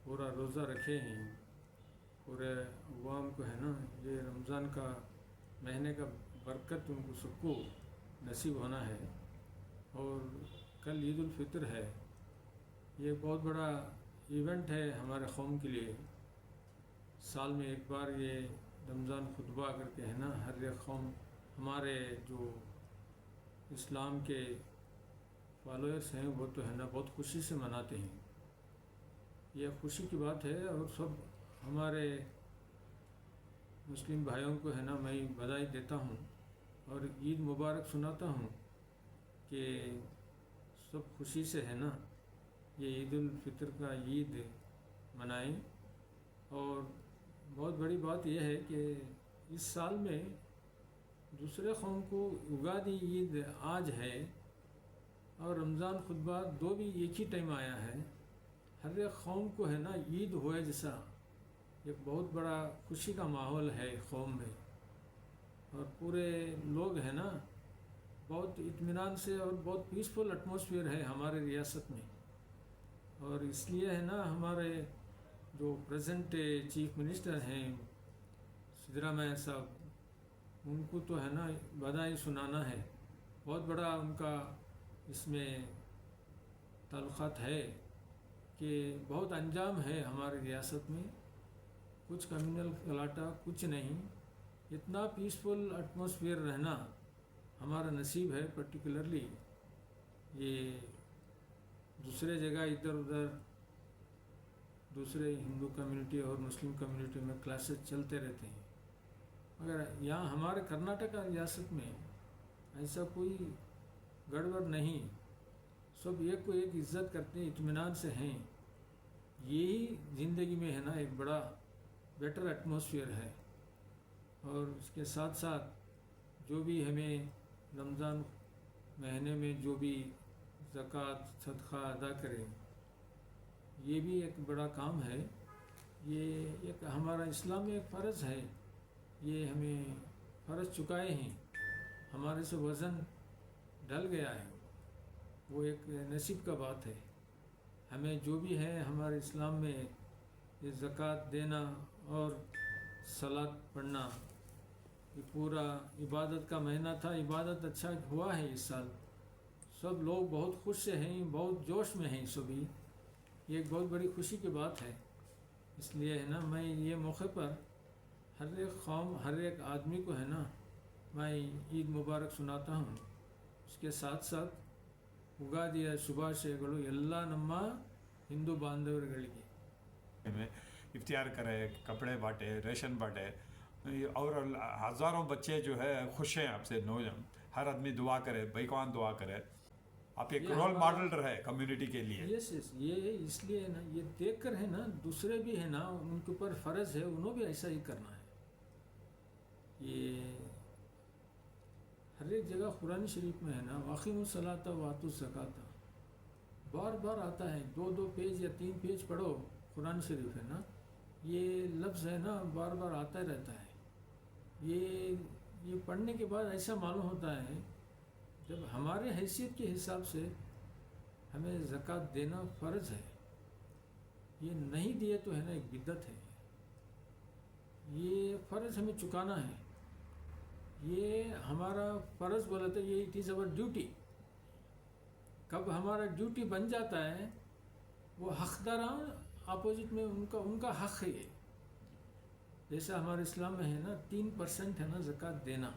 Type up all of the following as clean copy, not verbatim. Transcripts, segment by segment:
پورا روزہ رکھے ہیں، پورے عوام کو ہے نا یہ رمضان کا مہینے کا برکت ان کو سب کو نصیب ہونا ہے۔ اور کل عید الفطر ہے، یہ بہت بڑا ایونٹ ہے ہمارے قوم کے لیے۔ سال میں ایک بار یہ رمضان خطبہ کر کے ہے نا ہر ایک قوم، ہمارے جو اسلام کے فالوورس ہیں وہ تو ہے نا بہت خوشی سے مناتے ہیں۔ یہ خوشی کی بات ہے، اور سب ہمارے مسلم بھائیوں کو ہے نا میں بدائی دیتا ہوں اور عید مبارک سناتا ہوں کہ سب خوشی سے ہے نا یہ عید الفطر کا عید منائیں۔ اور بہت بڑی بات یہ ہے کہ اس سال میں دوسرے قوم کو اگادی عید آج ہے اور رمضان خطبہ دو بھی ایک ہی ٹائم آیا ہے۔ ہر ایک قوم کو ہے نا عید ہوئے جیسا ایک بہت بڑا خوشی کا ماحول ہے قوم میں، اور پورے لوگ ہیں نا بہت اطمینان سے، اور بہت پیسفل ایٹماسفیئر ہے ہمارے ریاست میں۔ اور اس لیے ہے نا ہمارے جو پریزنٹ چیف منسٹر ہیں سدھرامیا صاحب، ان کو تو ہے نا بدائی سنانا ہے، بہت بڑا ان کا اس میں تعلقات ہے کہ بہت انجام ہے ہماری ریاست میں، کچھ کمیونل گلاٹا کچھ نہیں، اتنا پیسفل ایٹماسفیئر رہنا ہمارا نصیب ہے۔ پرٹیکولرلی یہ دوسرے جگہ ادھر ادھر دوسرے ہندو کمیونٹی اور مسلم کمیونٹی میں کلاسز چلتے رہتے ہیں، مگر یہاں ہمارے کرناٹکا ریاست میں ایسا کوئی گڑبڑ نہیں، سب ایک کو ایک عزت کرتے ہیں، اطمینان سے ہیں۔ یہی زندگی میں ہے نا ایک بڑا بیٹر ایٹماسفیئر ہے۔ اور اس کے ساتھ ساتھ جو بھی ہمیں رمضان مہینے میں جو بھی زکوٰۃ صدقہ ادا کریں، یہ بھی ایک بڑا کام ہے، یہ ایک ہمارا اسلام میں ایک فرض ہے، یہ ہمیں فرض چکائے ہیں، ہمارے سے وزن ڈل گیا ہے، وہ ایک نصیب کا بات ہے۔ ہمیں جو بھی ہے ہمارے اسلام میں یہ زکوٰۃ دینا اور صلاۃ پڑھنا، یہ پورا عبادت کا مہینہ تھا، عبادت اچھا ہوا ہے اس سال، سب لوگ بہت خوش سے ہیں، بہت جوش میں ہیں سبھی، یہ ایک بہت بڑی خوشی کی بات ہے۔ اس لیے ہے نا میں یہ موقع پر ہر ایک قوم، ہر ایک آدمی کو ہے نا میں عید مبارک سناتا ہوں۔ اس کے ساتھ ساتھ ಉಗಾದಿಯ ಶುಭಾಶಯಗಳು ಎಲ್ಲ ನಮ್ಮ ಹಿಂದೂ ಬಾಂಧವರುಗಳಿಗೆ۔ میں افطار کرے، کپڑے بانٹے، ریشن بانٹے، اور ہزاروں بچے جو ہے خوش ہیں آپ سے، ہر آدمی دعا کرے، بیکوان دعا کرے، آپ ایک رول ماڈل رہے کمیونٹی کے لیے۔ یس یہ اس لیے نا یہ دیکھ کر ہے نا دوسرے بھی ہے نا ان کے اوپر فرض ہے، انہوں بھی ایسا ہی کرنا ہے۔ یہ ہر ایک جگہ قرآن شریف میں ہے نا واقعی الصلاۃ وآتوا الزکاۃ بار بار آتا ہے، دو پیج یا 3 پیج پڑھو قرآن شریف ہے نا، یہ لفظ ہے نا بار بار آتا رہتا ہے۔ یہ پڑھنے کے بعد ایسا معلوم ہوتا ہے جب ہمارے حیثیت کے حساب سے ہمیں زکوٰۃ دینا فرض ہے، یہ نہیں دیے تو ہے نا ایک بدعت ہے، یہ فرض ہمیں چکانا ہے، یہ ہمارا فرض بولا تو یہ اٹ از اوور ڈیوٹی۔ کب ہمارا ڈیوٹی بن جاتا ہے وہ حقداران اپوزٹ میں ان کا حق ہے، یہ جیسا ہمارے اسلام میں ہے نا 3% ہے نا زکوٰۃ دینا،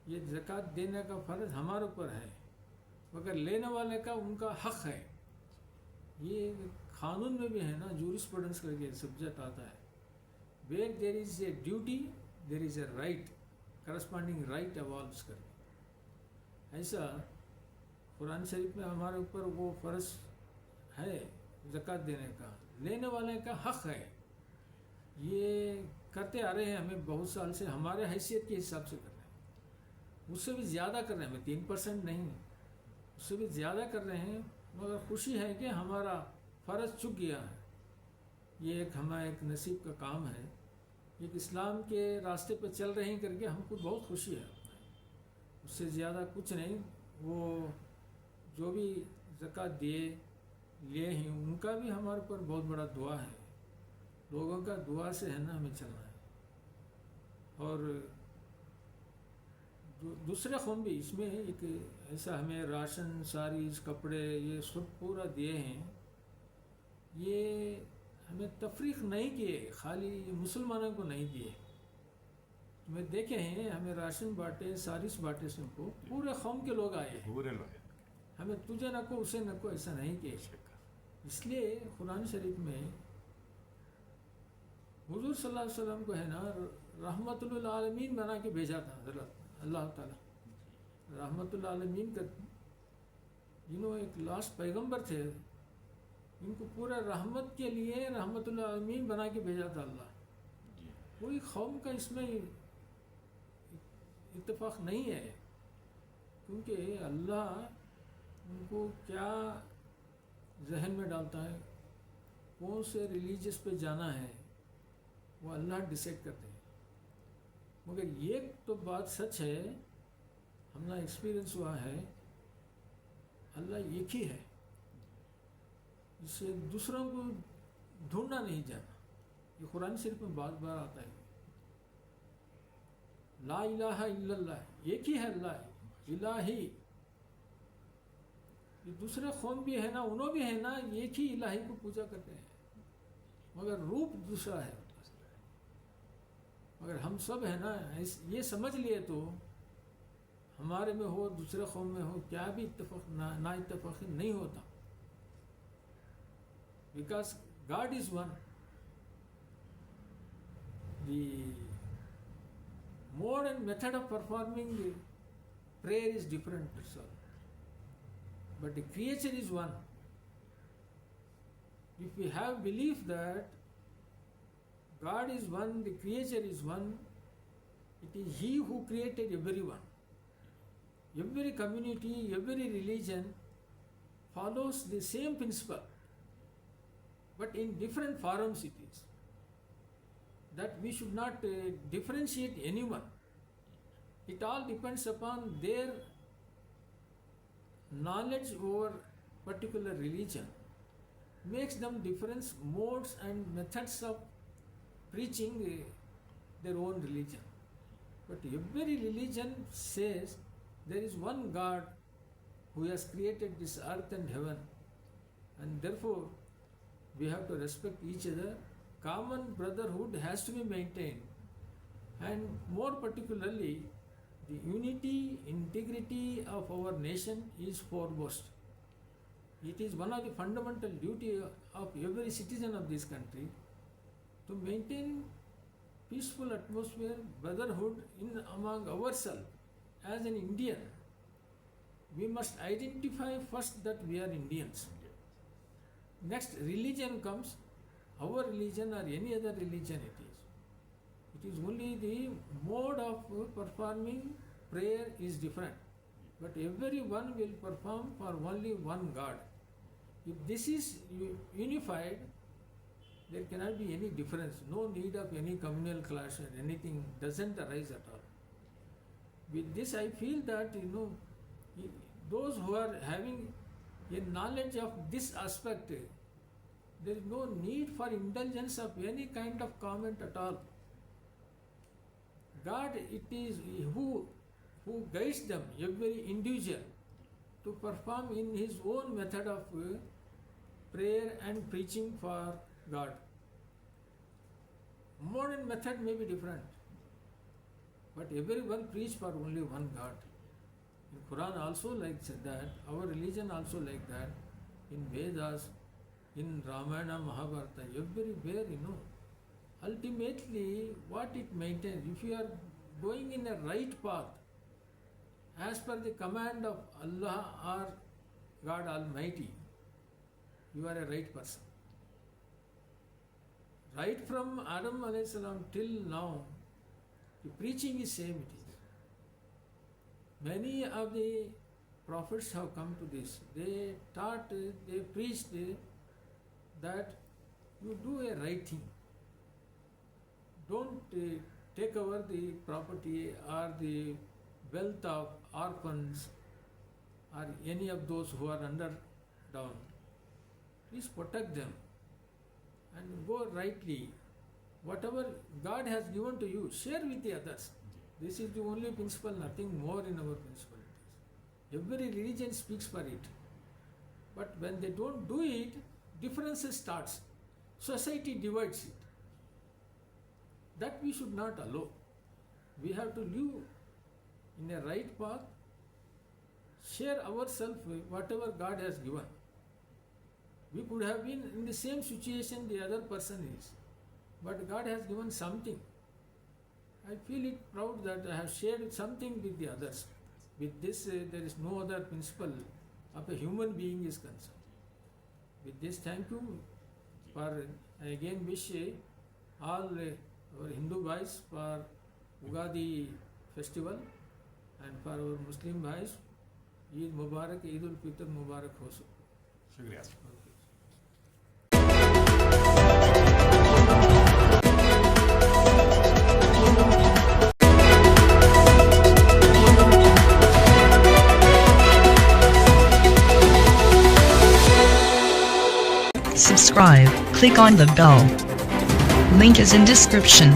یہ زکوٰۃ دینے کا فرض ہمارے اوپر ہے، مگر لینے والے کا ان کا حق ہے۔ یہ قانون میں بھی ہے نا جورسپروڈنس کر کے سبجیکٹ آتا ہے، where there is a duty there is a right, corresponding right evolves کر کے، ایسا قرآن شریف میں ہمارے اوپر وہ فرض ہے زکوٰۃ دینے کا، لینے والے کا حق ہے۔ یہ کرتے آ رہے ہیں ہمیں بہت سال سے، ہمارے حیثیت کے حساب سے کر رہے ہیں، اس سے بھی زیادہ کر رہے ہیں، ہمیں 3% نہیں، اس سے بھی زیادہ کر رہے ہیں، مگر خوشی ہے کہ ہمارا فرض چک گیا ہے۔ یہ ایک ہمارا ایک نصیب کا کام ہے، ایک اسلام کے راستے پہ چل رہے ہیں کر کے ہم کو بہت خوشی ہے، اس سے زیادہ کچھ نہیں۔ وہ جو بھی زکوٰۃ دیے لیے ہیں ان کا بھی ہمارے پر بہت بڑا دعا ہے. لوگوں کا دعا سے ہے نا ہمیں چلنا ہے. اور دوسرے قوم بھی اس میں ایک ایسا ہمیں راشن ساریز کپڑے یہ سب پورا دیے ہیں. یہ ہمیں تفریق نہیں کیے، خالی مسلمانوں کو نہیں دیے. میں دیکھے ہیں ہمیں راشن بانٹے ساریز بانٹے سب کو، پورے قوم کے لوگ آئے ہیں. پورے لوگ ہمیں تجھے نہ کو اسے نہ کو ایسا نہیں کیے. اس لیے قرآن شریف میں حضور صلی اللہ علیہ وسلم کو ہے نا رحمت للعالمین بنا کے بھیجا تھا حضرت اللہ تعالیٰ. رحمت للعالمین کا جنہوں ایک لاسٹ پیغمبر تھے، ان کو پورا رحمت کے لیے رحمت للعالمین بنا کے بھیجا تھا اللہ. کوئی قوم کا اس میں اتفاق نہیں ہے، کیونکہ اللہ ان کو کیا ذہن میں ڈالتا ہے، کون سے ریلیجس پہ جانا ہے، وہ اللہ ڈیسائیڈ کرتے ہیں. مگر یہ تو بات سچ ہے، ہمارا ایکسپیرئنس ہوا ہے، اللہ ایک ہی ہے. اس سے دوسروں کو ڈھونڈنا نہیں جانا. یہ قرآن شریف میں بار بار آتا ہے، لا الہ الا اللہ، ایک ہی ہے اللہ الہی. یہ دوسرے قوم بھی ہے نا، انہوں بھی ہے نا ایک ہی الہی کو پوجا کرتے ہیں، مگر روپ دوسرا ہے. مگر ہم سب ہے نا یہ سمجھ لیے تو ہمارے میں ہو دوسرے قوم میں ہو کیا بھی اتفاق نا اتفاقی نہیں ہوتا. Because God is one. The mode and method of performing prayer is different, but the creature is one. If we have belief that God is one, the creature is one, it is He who created everyone. Every community, every religion follows the same principle, but in different forms it is. That we should not differentiate anyone. It all depends upon their knowledge over particular religion. Makes them different modes and methods of preaching their own religion. But every religion says there is one God who has created this earth and heaven, and therefore we have to respect each other. Common brotherhood has to be maintained, and more particularly the unity, integrity of our nation is foremost. It is one of the fundamental duty of every citizen of this country to maintain peaceful atmosphere, brotherhood among ourselves. As an Indian, we must identify first that we are Indians. Next, religion comes. Our religion or any other religion it is only the mode of performing prayer is different, but everyone will perform for only one God. If this is unified, there cannot be any difference. No need of any communal clash or anything doesn't arise at all. With this I feel that those who are having a knowledge of this aspect, there is no need for indulgence of any kind of comment at all. God, it is who guides them, every individual, to perform in his own method of prayer and preaching for God. Modern method may be different, but everyone preach for only one God. In Quran also like that, our religion also like that, in Vedas, in Ramayana, Mahabharata, everywhere, ultimately what it maintains, if you are going in a right path, as per the command of Allah or God Almighty, you are a right person. Right from Adam alayhi salam till now, the preaching is same it is. Many of the prophets have come to this. They taught, they preached that you do a right thing. Don't take over the property or the wealth of orphans or any of those who are under down. please protect them and go rightly. Whatever God has given to you, share with the others. This is the only principle, nothing more in our principle. Every religion speaks for it. But when they don't do it, differences starts. Society divides it. That we should not allow. We have to live in a right path, share ourselves with whatever God has given. We could have been in the same situation the other person is, but God has given something. I feel it proud that I have shared something with the others. With this, there is no other principle of a human being is concerned. With this, thank you for, I again wish all our Hindu boys for Ugadi festival and for our Muslim boys, Eid Mubarak, Eid ul-Fitr Mubarak ho. شکریہ. Subscribe, click on the bell. Link is in description.